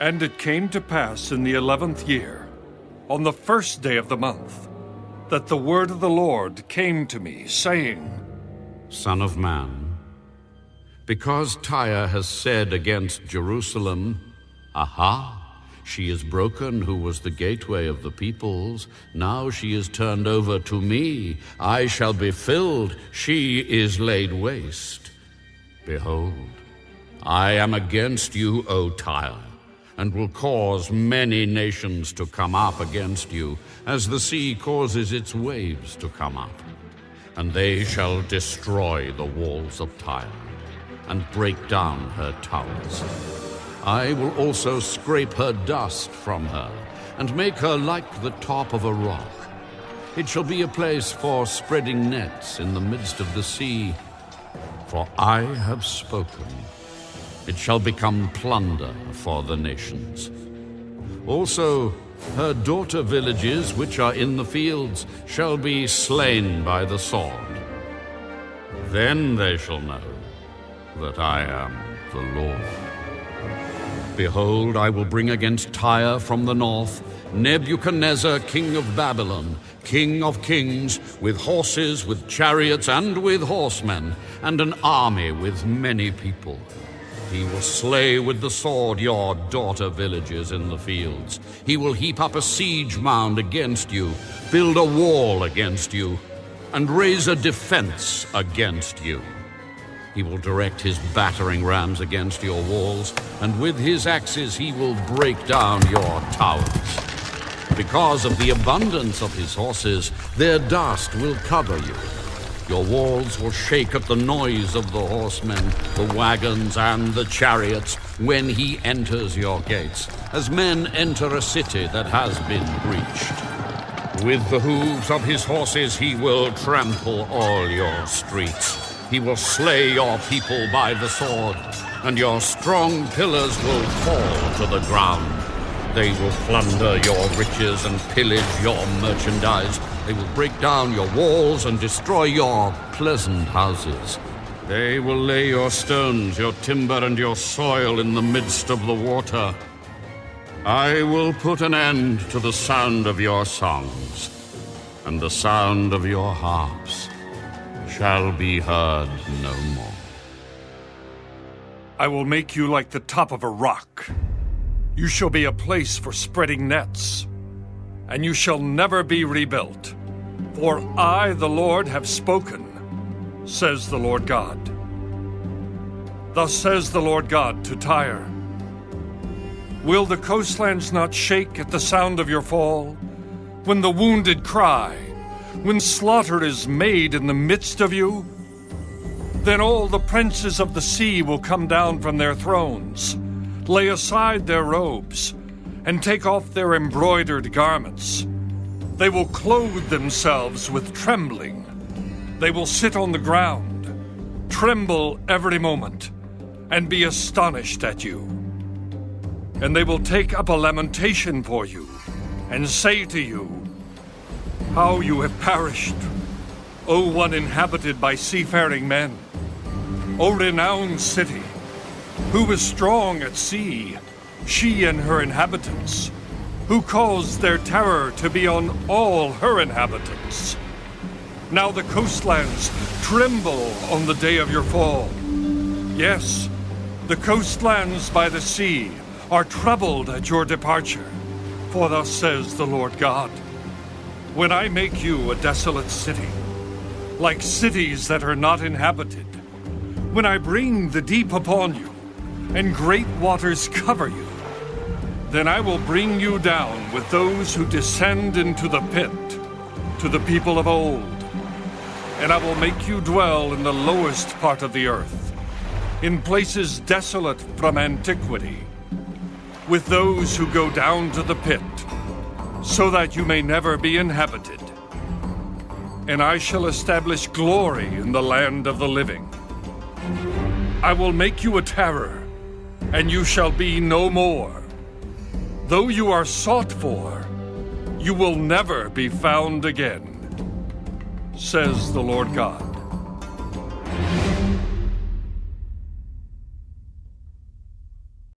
And it came to pass in the 11th year, on the 1st day of the month, that the word of the Lord came to me, saying, Son of man, because Tyre has said against Jerusalem, Aha! She is broken, who was the gateway of the peoples. Now she is turned over to me. I shall be filled. She is laid waste. Behold, I am against you, O Tyre, and will cause many nations to come up against you, as the sea causes its waves to come up. And they shall destroy the walls of Tyre, and break down her towers. I will also scrape her dust from her, and make her like the top of a rock. It shall be a place for spreading nets in the midst of the sea. For I have spoken. It shall become plunder for the nations. Also, her daughter villages, which are in the fields, shall be slain by the sword. Then they shall know that I am the Lord. Behold, I will bring against Tyre from the north Nebuchadnezzar, king of Babylon, king of kings, with horses, with chariots, and with horsemen, and an army with many people. He will slay with the sword your daughter villages in the fields. He will heap up a siege mound against you, build a wall against you, and raise a defense against you. He will direct his battering rams against your walls, and with his axes he will break down your towers. Because of the abundance of his horses, their dust will cover you. Your walls will shake at the noise of the horsemen, the wagons, and the chariots when he enters your gates, as men enter a city that has been breached. With the hooves of his horses he will trample all your streets. He will slay your people by the sword, and your strong pillars will fall to the ground. They will plunder your riches and pillage your merchandise. They will break down your walls and destroy your pleasant houses. They will lay your stones, your timber, and your soil in the midst of the water. I will put an end to the sound of your songs, and the sound of your harps shall be heard no more. I will make you like the top of a rock. You shall be a place for spreading nets, and you shall never be rebuilt. For I, the Lord, have spoken, says the Lord God. Thus says the Lord God to Tyre, will the coastlands not shake at the sound of your fall? When the wounded cry, when slaughter is made in the midst of you? Then all the princes of the sea will come down from their thrones, lay aside their robes, and take off their embroidered garments. They will clothe themselves with trembling. They will sit on the ground, tremble every moment, and be astonished at you. And they will take up a lamentation for you, and say to you, how you have perished, O one inhabited by seafaring men, O renowned city, who was strong at sea, she and her inhabitants, who caused their terror to be on all her inhabitants. Now the coastlands tremble on the day of your fall. Yes, the coastlands by the sea are troubled at your departure. For thus says the Lord God, when I make you a desolate city, like cities that are not inhabited, when I bring the deep upon you, and great waters cover you, then I will bring you down with those who descend into the pit, to the people of old. And I will make you dwell in the lowest part of the earth, in places desolate from antiquity, with those who go down to the pit, so that you may never be inhabited. And I shall establish glory in the land of the living. I will make you a terror, and you shall be no more. Though you are sought for, you will never be found again, says the Lord God.